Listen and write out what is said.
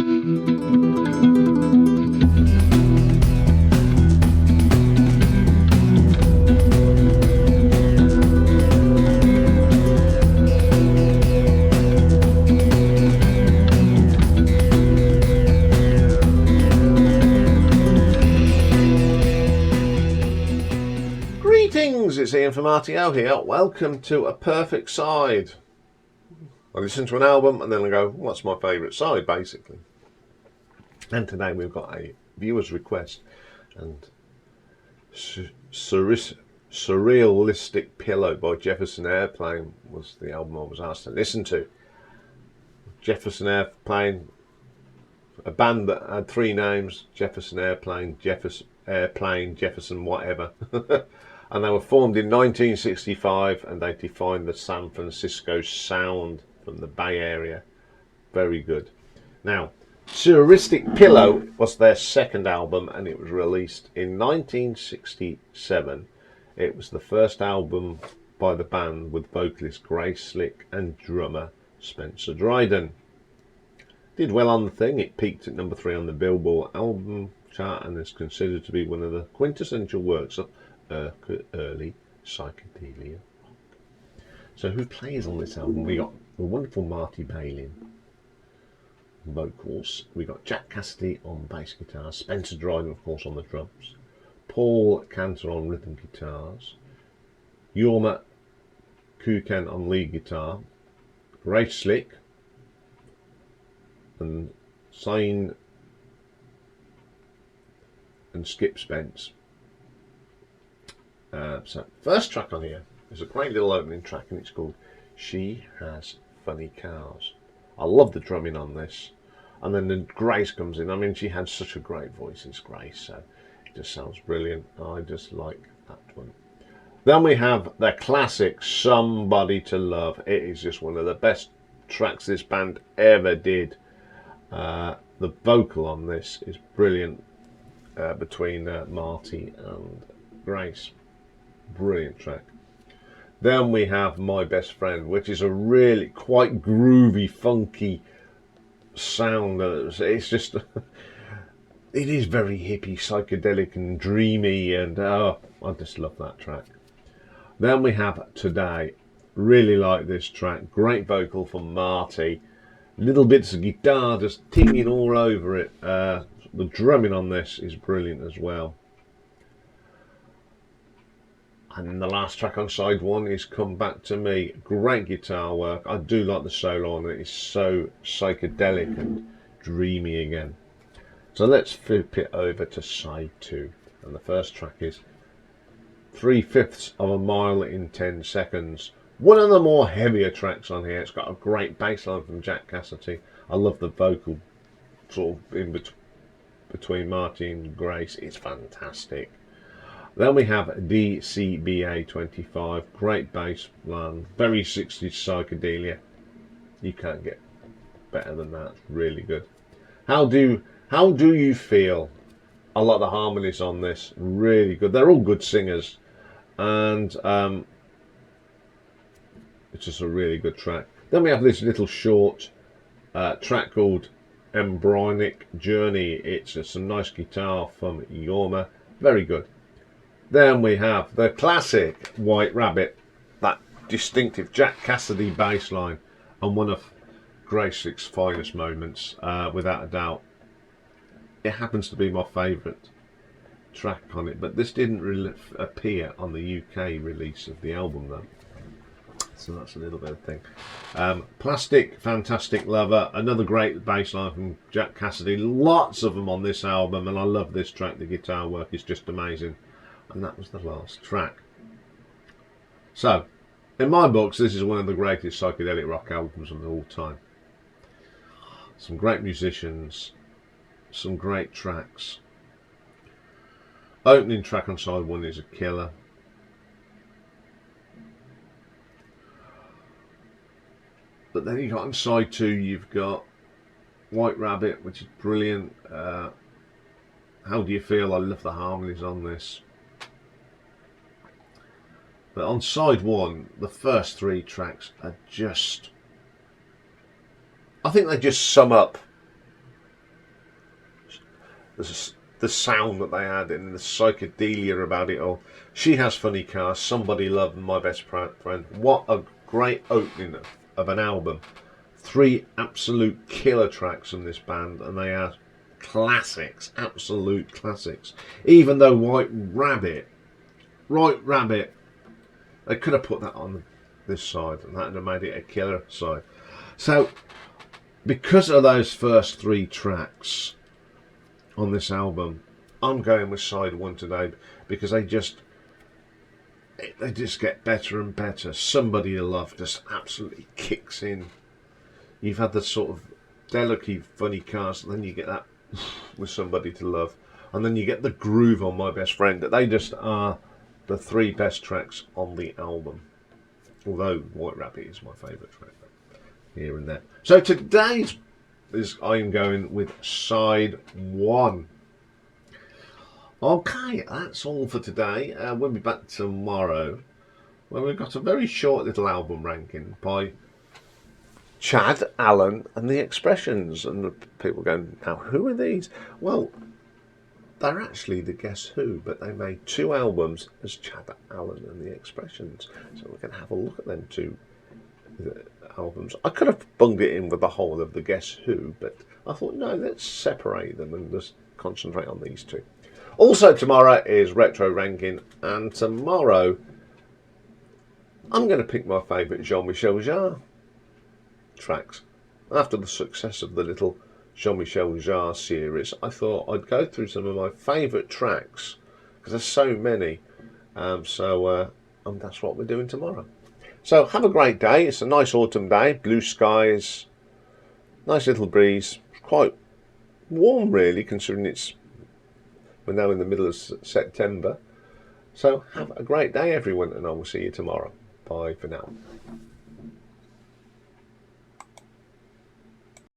It's Iain from Marty here. Welcome to A Perfect Side. I listen to an album and then I go, what's my favourite side, basically? And today we've got a viewer's request, and Surrealistic Pillow by Jefferson Airplane was the album I was asked to listen to. Jefferson Airplane, a band that had three names: Jefferson Airplane, Jefferson whatever. And they were formed in 1965, and they defined the San Francisco sound from the Bay Area. Very good. Now, Surrealistic Pillow was their second album, and it was released in 1967. It was the first album by the band with vocalist Grace Slick and drummer Spencer Dryden. Did well on the thing. It peaked at number 3 on the Billboard album chart and is considered to be one of the quintessential works of early psychedelia rock. So who plays on this album? We got the wonderful Marty Balin vocals. We got Jack Cassidy on bass guitar, Spencer Dryden of course on the drums, Paul Kantner on rhythm guitars, Jorma Kaukonen on lead guitar, Grace Slick and Iain and Skip Spence. So first track on here is a great little opening track, and it's called She Has Funny Cars. I love the drumming on this, and then the Grace comes in. I mean, she had such a great voice, it's Grace, so it just sounds brilliant. I just like that one. Then we have their classic Somebody to Love. It is just one of the best tracks this band ever did. The vocal on this is brilliant between Marty and Grace. Brilliant track. Then we have My Best Friend, which is a really quite groovy, funky sound. It's just, it is very hippie, psychedelic and dreamy, and I just love that track. Then we have Today. Really like this track. Great vocal from Marty. Little bits of guitar just tinging all over it. The drumming on this is brilliant as well. And then the last track on side 1 is Come Back to Me. Great guitar work. I do like the solo on it. It's so psychedelic and dreamy again. So let's flip it over to side 2. And the first track is 3/5 of a Mile in 10 Seconds. One of the more heavier tracks on here. It's got a great bass line from Jack Cassidy. I love the vocal sort of in between Marty and Grace. It's fantastic. Then we have D.C.B.A 25, great bass line, very 60s psychedelia. You can't get better than that. Really good. How do you feel? I like the harmonies on this. Really good. They're all good singers, and it's just a really good track. Then we have this little short track called Embryonic Journey. It's some nice guitar from Jorma. Very good. Then we have the classic White Rabbit, that distinctive Jack Cassidy bass line, and one of Grace Slick's finest moments, without a doubt. It happens to be my favourite track on it, but this didn't appear on the UK release of the album though. So that's a little bit of thing. Plastic, Fantastic Lover, another great bass line from Jack Cassidy. Lots of them on this album, and I love this track. The guitar work is just amazing. And that was the last track. So, in my books, this is one of the greatest psychedelic rock albums of all time. Some great musicians, some great tracks. Opening track on side 1 is a killer. But then you got on side 2, you've got White Rabbit, which is brilliant. How Do You Feel? I love the harmonies on this. But on side 1, the first 3 tracks are just, I think they just sum up the sound that they had and the psychedelia about it all. She Has Funny Cars, Somebody Loved, My Best Friend. What a great opening of an album. 3 absolute killer tracks from this band, and they are classics, absolute classics. Even though White Rabbit, they could have put that on this side, and that would have made it a killer side. So, because of those first 3 tracks on this album, I'm going with side 1 today, because they just get better and better. Somebody You Love just absolutely kicks in. You've had the sort of delicate funny cast, and then you get that with Somebody to Love, and then you get the groove on My Best Friend. That they just are the 3 best tracks on the album, although White Rabbit is my favourite track here and there. So today's I'm going with side 1. Okay, that's all for today. We'll be back tomorrow when we've got a very short little album ranking by Chad, Allen and the Expressions. And the people going, now who are these? Well, they're actually the Guess Who, but they made 2 albums as Chad, Allen and the Expressions. So we're going to have a look at them 2 albums. I could have bunged it in with the whole of the Guess Who, but I thought, no, let's separate them and just concentrate on these 2. Also tomorrow is Retro Ranking, and tomorrow I'm going to pick my favourite Jean-Michel Jarre tracks. After the success of the little Jean-Michel Jarre series, I thought I'd go through some of my favourite tracks, because there's so many. That's what we're doing tomorrow. So have a great day. It's a nice autumn day, blue skies, nice little breeze, quite warm really, considering we're now in the middle of September. So have a great day everyone, and I will see you tomorrow. Bye for now.